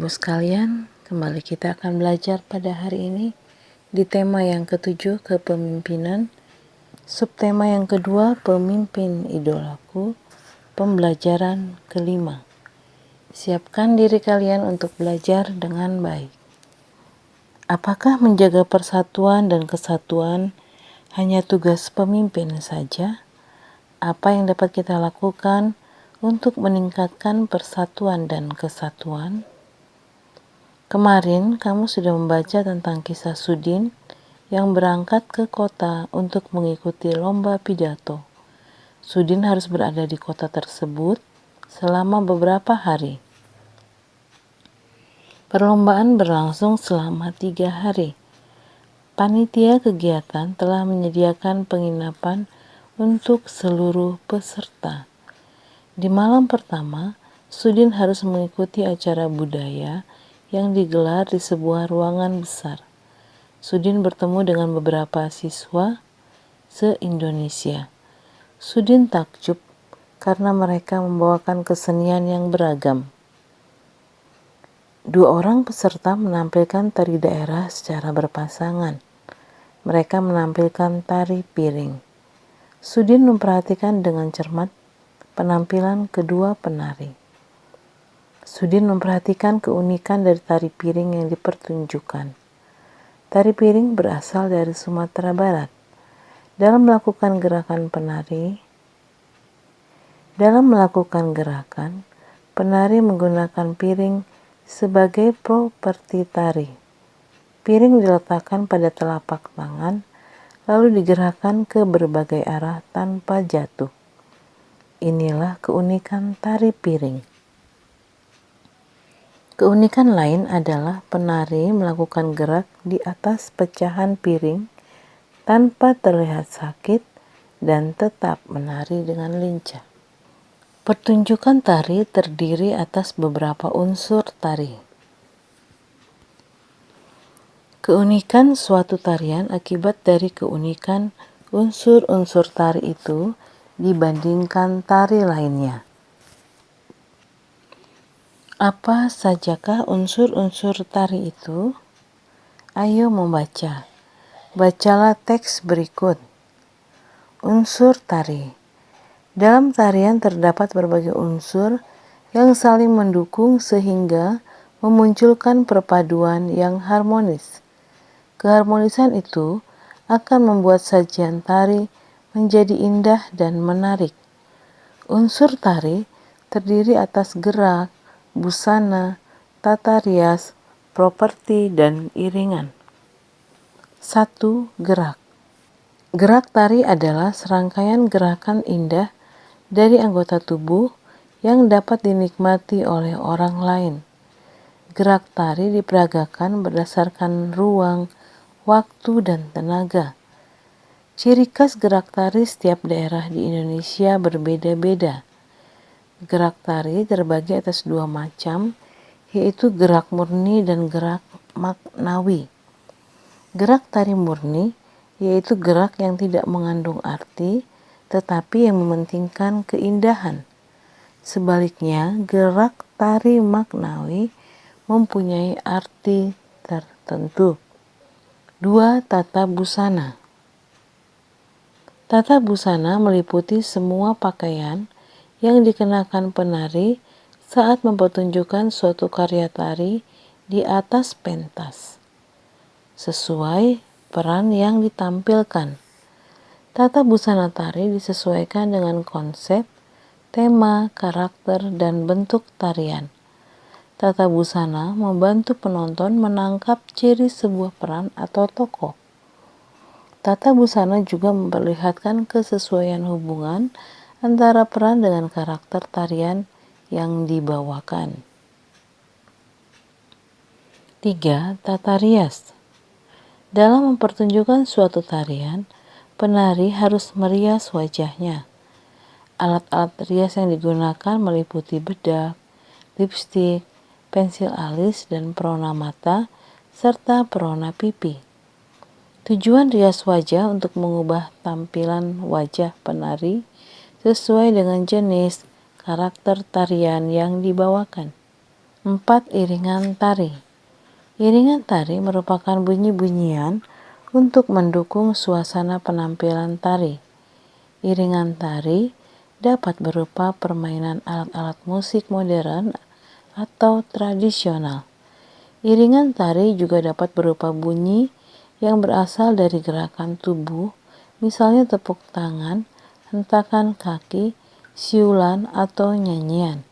Ibu sekalian, kembali kita akan belajar pada hari ini di tema yang ketujuh, kepemimpinan. Subtema yang kedua, pemimpin idolaku. Pembelajaran kelima, siapkan diri kalian untuk belajar dengan baik. Apakah menjaga persatuan dan kesatuan hanya tugas pemimpin saja? Apa yang dapat kita lakukan untuk meningkatkan persatuan dan kesatuan? Kemarin kamu sudah membaca tentang kisah Sudin yang berangkat ke kota untuk mengikuti lomba pidato. Sudin harus berada di kota tersebut selama beberapa hari. Perlombaan berlangsung selama 3 hari. Panitia kegiatan telah menyediakan penginapan untuk seluruh peserta. Di malam pertama, Sudin harus mengikuti acara budaya yang digelar di sebuah ruangan besar. Sudin bertemu dengan beberapa siswa se-Indonesia. Sudin takjub karena mereka membawakan kesenian yang beragam. 2 orang peserta menampilkan tari daerah secara berpasangan. Mereka menampilkan tari piring. Sudin memperhatikan dengan cermat penampilan kedua penari. Sudin memperhatikan keunikan dari tari piring yang dipertunjukkan. Tari piring berasal dari Sumatera Barat. Dalam melakukan gerakan, penari menggunakan piring sebagai properti tari. Piring diletakkan pada telapak tangan, lalu digerakkan ke berbagai arah tanpa jatuh. Inilah keunikan tari piring. Keunikan lain adalah penari melakukan gerak di atas pecahan piring tanpa terlihat sakit dan tetap menari dengan lincah. Pertunjukan tari terdiri atas beberapa unsur tari. Keunikan suatu tarian akibat dari keunikan unsur-unsur tari itu dibandingkan tari lainnya. Apa sajakah unsur-unsur tari itu? Ayo membaca. Bacalah teks berikut. Unsur tari. Dalam tarian terdapat berbagai unsur yang saling mendukung sehingga memunculkan perpaduan yang harmonis. Keharmonisan itu akan membuat sajian tari menjadi indah dan menarik. Unsur tari terdiri atas gerak, busana, tata rias, properti, dan iringan. 1. Gerak. Gerak tari adalah serangkaian gerakan indah dari anggota tubuh yang dapat dinikmati oleh orang lain. Gerak tari diperagakan berdasarkan ruang, waktu, dan tenaga. Ciri khas gerak tari setiap daerah di Indonesia berbeda-beda. Gerak tari terbagi atas 2 macam, yaitu gerak murni dan gerak maknawi. Gerak tari murni yaitu gerak yang tidak mengandung arti, tetapi yang mementingkan keindahan. Sebaliknya, gerak tari maknawi mempunyai arti tertentu. 2. Tata busana. Tata busana meliputi semua pakaian yang dikenakan penari saat mempertunjukkan suatu karya tari di atas pentas, sesuai peran yang ditampilkan. Tata busana tari disesuaikan dengan konsep, tema, karakter, dan bentuk tarian. Tata busana membantu penonton menangkap ciri sebuah peran atau tokoh. Tata busana juga memperlihatkan kesesuaian hubungan antara peran dengan karakter tarian yang dibawakan. 3. Tata rias. Dalam mempertunjukkan suatu tarian, penari harus merias wajahnya. Alat-alat rias yang digunakan meliputi bedak, lipstik, pensil alis, dan perona mata, serta perona pipi. Tujuan rias wajah untuk mengubah tampilan wajah penari sesuai dengan jenis karakter tarian yang dibawakan. 4. Iringan tari. Iringan tari merupakan bunyi-bunyian untuk mendukung suasana penampilan tari. Iringan tari dapat berupa permainan alat-alat musik modern atau tradisional. Iringan tari juga dapat berupa bunyi yang berasal dari gerakan tubuh, misalnya tepuk tangan, hentakan kaki, siulan, atau nyanyian.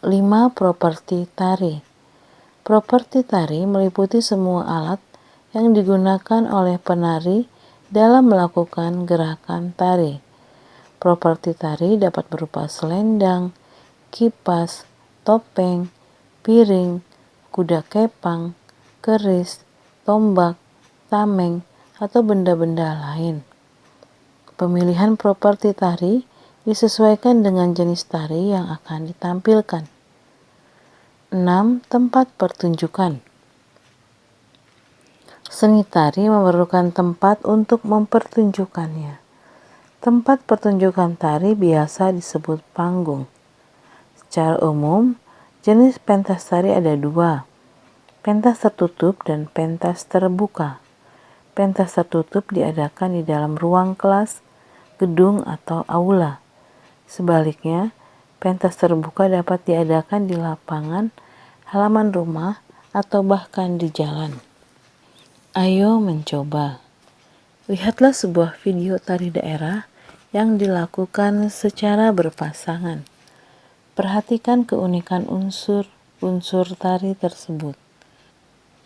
5. Properti tari. Properti tari meliputi semua alat yang digunakan oleh penari dalam melakukan gerakan tari. Properti tari dapat berupa selendang, kipas, topeng, piring, kuda kepang, keris, tombak, tameng, atau benda-benda lain. Pemilihan properti tari disesuaikan dengan jenis tari yang akan ditampilkan. 6. Tempat pertunjukan. Seni tari memerlukan tempat untuk mempertunjukkannya. Tempat pertunjukan tari biasa disebut panggung. Secara umum, jenis pentas tari ada 2, pentas tertutup dan pentas terbuka. Pentas tertutup diadakan di dalam ruang kelas, gedung, atau aula. Sebaliknya, pentas terbuka dapat diadakan di lapangan, halaman rumah, atau bahkan di jalan. Ayo mencoba. Lihatlah sebuah video tari daerah yang dilakukan secara berpasangan. Perhatikan keunikan unsur tari tersebut.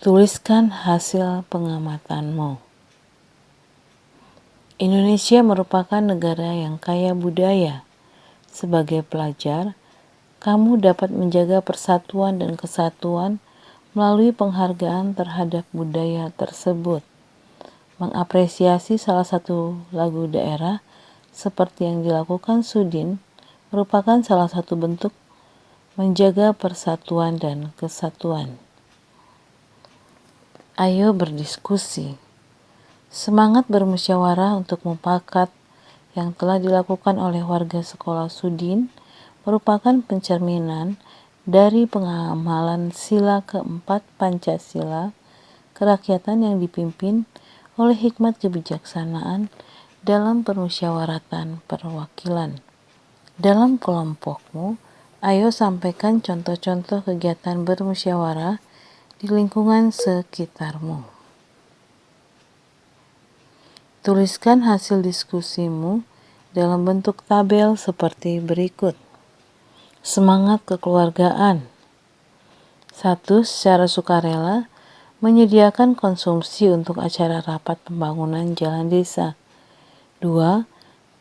Tuliskan hasil pengamatanmu. Indonesia merupakan negara yang kaya budaya. Sebagai pelajar, kamu dapat menjaga persatuan dan kesatuan melalui penghargaan terhadap budaya tersebut. Mengapresiasi salah satu lagu daerah seperti yang dilakukan Sudin merupakan salah satu bentuk menjaga persatuan dan kesatuan. Ayo berdiskusi. Semangat bermusyawarah untuk mufakat yang telah dilakukan oleh warga sekolah Sudin merupakan pencerminan dari pengamalan sila keempat Pancasila, kerakyatan yang dipimpin oleh hikmat kebijaksanaan dalam permusyawaratan perwakilan. Dalam kelompokmu, ayo sampaikan contoh-contoh kegiatan bermusyawarah di lingkungan sekitarmu. Tuliskan hasil diskusimu dalam bentuk tabel seperti berikut. Semangat kekeluargaan. 1. Secara sukarela, menyediakan konsumsi untuk acara rapat pembangunan jalan desa. 2.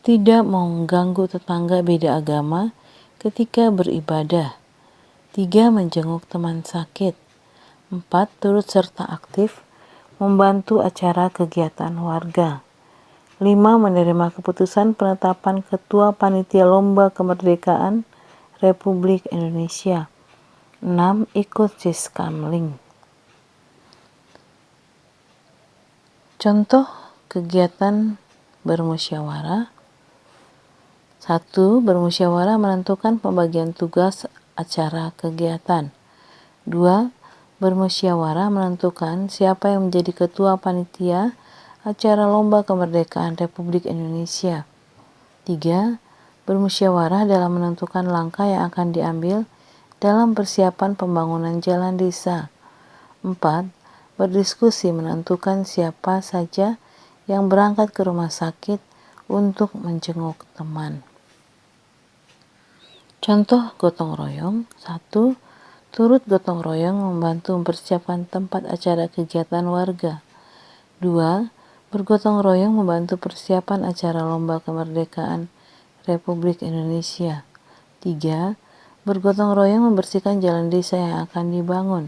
Tidak mengganggu tetangga beda agama ketika beribadah. 3. Menjenguk teman sakit. 4. Turut serta aktif membantu acara kegiatan warga. 5. Menerima keputusan penetapan Ketua Panitia Lomba Kemerdekaan Republik Indonesia. 6. Ikut Siskamling. Contoh kegiatan bermusyawarah. 1. Bermusyawarah menentukan pembagian tugas acara kegiatan. 2. Bermusyawarah menentukan siapa yang menjadi ketua panitia acara Lomba Kemerdekaan Republik Indonesia. 3. Bermusyawarah dalam menentukan langkah yang akan diambil dalam persiapan pembangunan jalan desa. 4. Berdiskusi menentukan siapa saja yang berangkat ke rumah sakit untuk menjenguk teman. Contoh gotong royong. 1. Turut gotong royong membantu mempersiapkan tempat acara kegiatan warga. 2. Bergotong royong membantu persiapan acara Lomba Kemerdekaan Republik Indonesia. 3. Bergotong royong membersihkan jalan desa yang akan dibangun.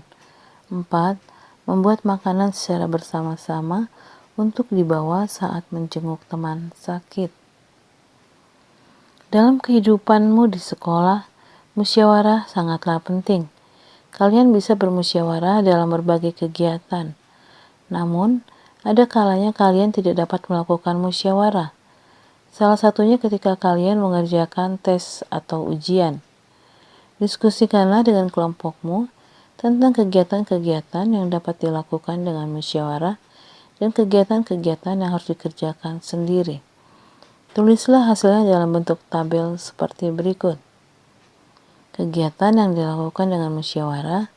4. Membuat makanan secara bersama-sama untuk dibawa saat menjenguk teman sakit. Dalam kehidupanmu di sekolah, musyawarah sangatlah penting. Kalian bisa bermusyawarah dalam berbagai kegiatan. Namun, ada kalanya kalian tidak dapat melakukan musyawarah. Salah satunya ketika kalian mengerjakan tes atau ujian. Diskusikanlah dengan kelompokmu tentang kegiatan-kegiatan yang dapat dilakukan dengan musyawarah dan kegiatan-kegiatan yang harus dikerjakan sendiri. Tulislah hasilnya dalam bentuk tabel seperti berikut. Kegiatan yang dilakukan dengan musyawarah: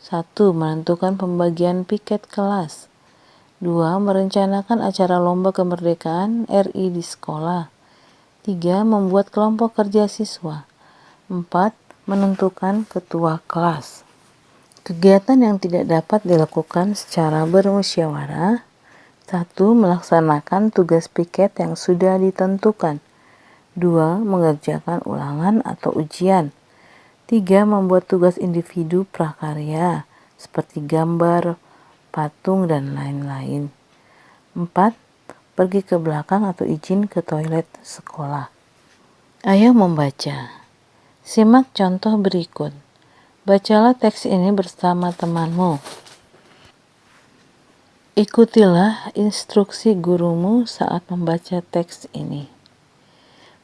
1. Menentukan pembagian piket kelas. 2. Merencanakan acara lomba kemerdekaan RI di sekolah. 3. Membuat kelompok kerja siswa. 4. Menentukan ketua kelas. Kegiatan yang tidak dapat dilakukan secara bermusyawarah: 1. Melaksanakan tugas piket yang sudah ditentukan. 2. Mengerjakan ulangan atau ujian. 3. Membuat tugas individu prakarya seperti gambar, patung, dan lain-lain. 4. Pergi ke belakang atau izin ke toilet sekolah. Ayo membaca. Simak contoh berikut. Bacalah teks ini bersama temanmu. Ikutilah instruksi gurumu saat membaca teks ini.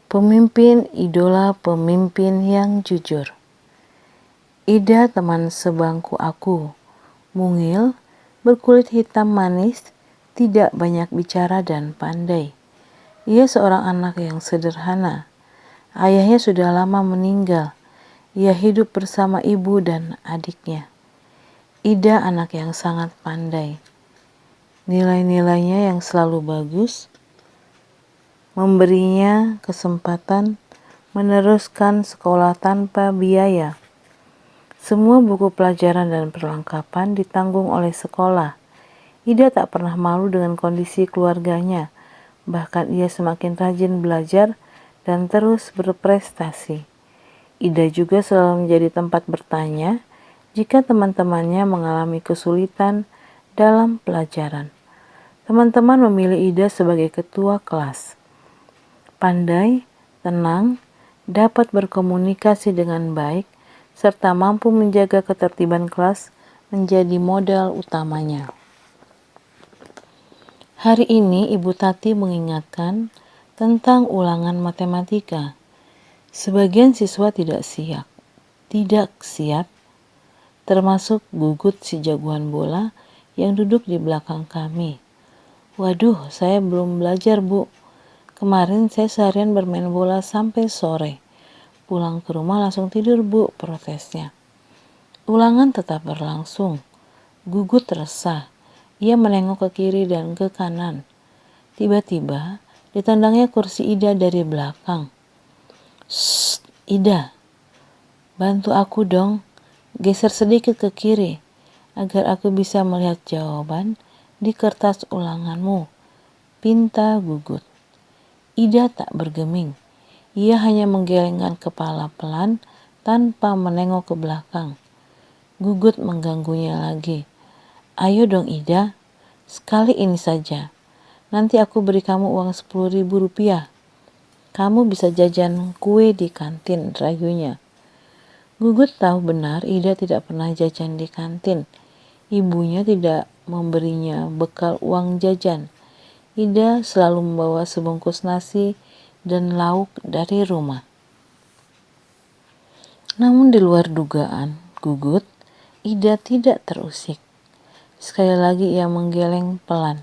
Pemimpin idola pemimpin yang jujur. Ida teman sebangku aku, mungil, berkulit hitam manis, tidak banyak bicara dan pandai. Ia seorang anak yang sederhana. Ayahnya sudah lama meninggal. Ia hidup bersama ibu dan adiknya. Ida anak yang sangat pandai. Nilai-nilainya yang selalu bagus memberinya kesempatan meneruskan sekolah tanpa biaya. Semua buku pelajaran dan perlengkapan ditanggung oleh sekolah. Ida tak pernah malu dengan kondisi keluarganya. Bahkan ia semakin rajin belajar dan terus berprestasi. Ida juga selalu menjadi tempat bertanya jika teman-temannya mengalami kesulitan dalam pelajaran. Teman-teman memilih Ida sebagai ketua kelas. Pandai, tenang, dapat berkomunikasi dengan baik, serta mampu menjaga ketertiban kelas menjadi modal utamanya. Hari ini Ibu Tati mengingatkan tentang ulangan matematika. Sebagian siswa tidak siap, termasuk Gugut si jagoan bola yang duduk di belakang kami. Waduh, saya belum belajar, Bu. Kemarin saya seharian bermain bola sampai sore. Pulang ke rumah langsung tidur, Bu, protesnya. Ulangan tetap berlangsung. Gugut resah. Ia menengok ke kiri dan ke kanan. Tiba-tiba, ditendangnya kursi Ida dari belakang. "Shh, Ida, bantu aku dong. Geser sedikit ke kiri, agar aku bisa melihat jawaban di kertas ulanganmu," pinta Gugut. Ida tak bergeming. Ia hanya menggelengkan kepala pelan tanpa menengok ke belakang. Gugut mengganggunya lagi. "Ayo dong Ida, sekali ini saja. Nanti aku beri kamu uang 10.000 rupiah. Kamu bisa jajan kue di kantin," rayunya. Gugut tahu benar Ida tidak pernah jajan di kantin. Ibunya tidak memberinya bekal uang jajan. Ida selalu membawa sebungkus nasi dan lauk dari rumah. Namun di luar dugaan Gugut, Ida tidak terusik. Sekali lagi ia menggeleng pelan.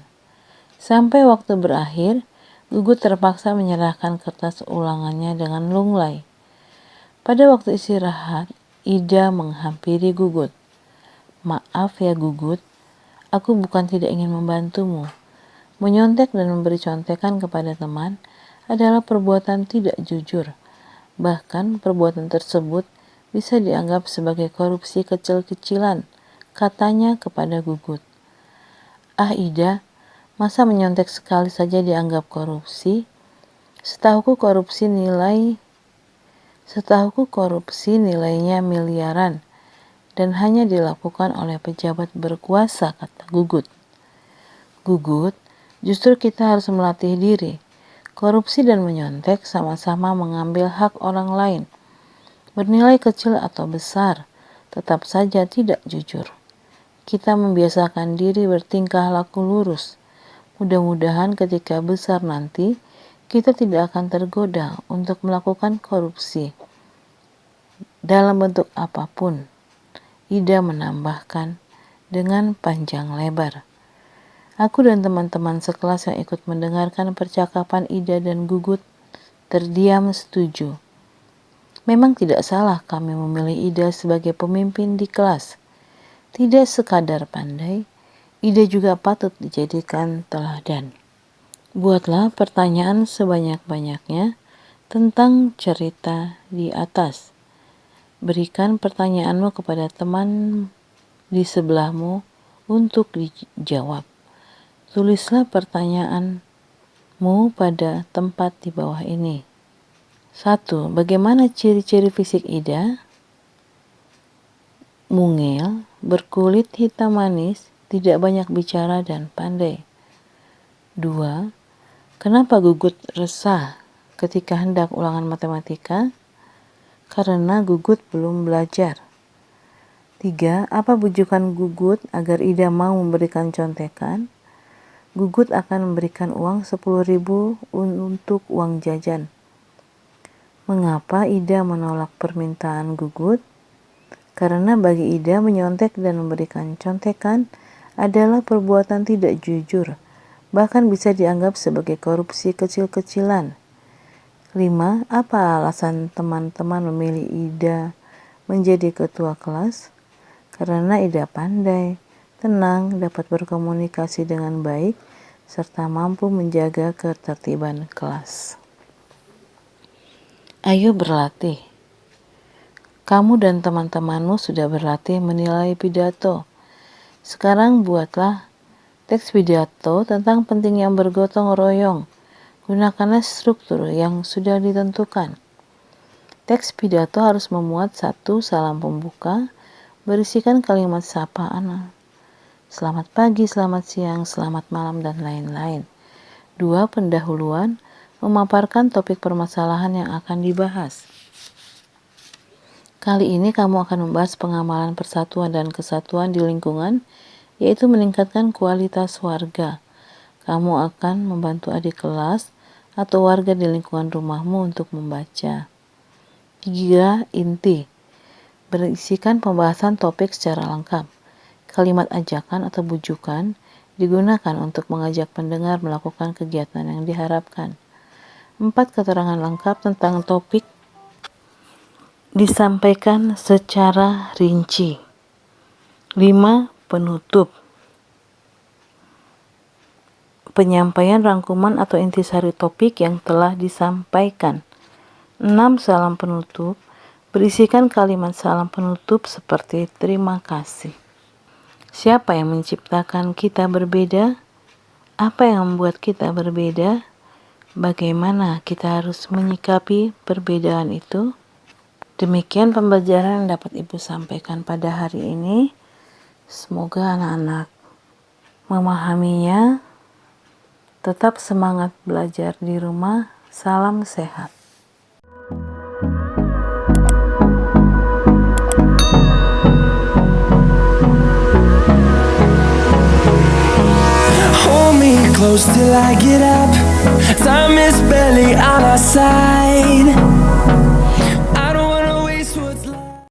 Sampai waktu berakhir, Gugut terpaksa menyerahkan kertas ulangannya dengan lunglai. Pada waktu istirahat, Ida menghampiri Gugut. "Maaf ya Gugut, aku bukan tidak ingin membantumu. Menyontek dan memberi contekan kepada teman adalah perbuatan tidak jujur. Bahkan perbuatan tersebut bisa dianggap sebagai korupsi kecil-kecilan," katanya kepada Gugut. "Ah Ida, masa menyontek sekali saja dianggap korupsi? Setahuku korupsi nilainya miliaran dan hanya dilakukan oleh pejabat berkuasa," kata Gugut. "Gugut, justru kita harus melatih diri. Korupsi dan menyontek sama-sama mengambil hak orang lain. Bernilai kecil atau besar, tetap saja tidak jujur. Kita membiasakan diri bertingkah laku lurus. Mudah-mudahan ketika besar nanti, kita tidak akan tergoda untuk melakukan korupsi." dalam bentuk apapun, Ida menambahkan dengan panjang lebar. Aku dan teman-teman sekelas yang ikut mendengarkan percakapan Ida dan Gugut terdiam setuju. Memang tidak salah kami memilih Ida sebagai pemimpin di kelas. Tidak sekadar pandai, Ida juga patut dijadikan teladan. Buatlah pertanyaan sebanyak-banyaknya tentang cerita di atas. Berikan pertanyaanmu kepada teman di sebelahmu untuk dijawab. Tulislah pertanyaanmu pada tempat di bawah ini. 1. Bagaimana ciri-ciri fisik Ida? Mungil, berkulit hitam manis, tidak banyak bicara dan pandai. 2. Kenapa Gugut resah ketika hendak ulangan matematika? Karena Gugut belum belajar. 3. Apa bujukan Gugut agar Ida mau memberikan contekan? Gugut akan memberikan uang 10.000 untuk uang jajan. Mengapa Ida menolak permintaan Gugut? Karena bagi Ida menyontek dan memberikan contekan adalah perbuatan tidak jujur, bahkan bisa dianggap sebagai korupsi kecil-kecilan. 5. Apa alasan teman-teman memilih Ida menjadi ketua kelas? Karena Ida pandai, tenang, dapat berkomunikasi dengan baik, serta mampu menjaga ketertiban kelas. Ayo berlatih. Kamu dan teman-temanmu sudah berlatih menilai pidato. Sekarang buatlah teks pidato tentang pentingnya bergotong royong. Gunakanlah struktur yang sudah ditentukan. Teks pidato harus memuat 1. Salam pembuka, berisikan kalimat sapaan, selamat pagi, selamat siang, selamat malam, dan lain-lain. 2. Pendahuluan, memaparkan topik permasalahan yang akan dibahas. Kali ini kamu akan membahas pengamalan persatuan dan kesatuan di lingkungan, yaitu meningkatkan kualitas warga. Kamu akan membantu adik kelas atau warga di lingkungan rumahmu untuk membaca. 3. Inti, berisikan pembahasan topik secara lengkap. Kalimat ajakan atau bujukan digunakan untuk mengajak pendengar melakukan kegiatan yang diharapkan. 4. Keterangan lengkap tentang topik disampaikan secara rinci. 5. Penutup, penyampaian rangkuman atau intisari topik yang telah disampaikan. 6. Salam penutup, berisikan kalimat salam penutup seperti terima kasih. Siapa yang menciptakan kita berbeda? Apa yang membuat kita berbeda? Bagaimana kita harus menyikapi perbedaan itu? Demikian pembelajaran yang dapat Ibu sampaikan pada hari ini. Semoga anak-anak memahaminya. Tetap semangat belajar di rumah. Salam sehat. Hold me close till I get up. Time is barely on our side.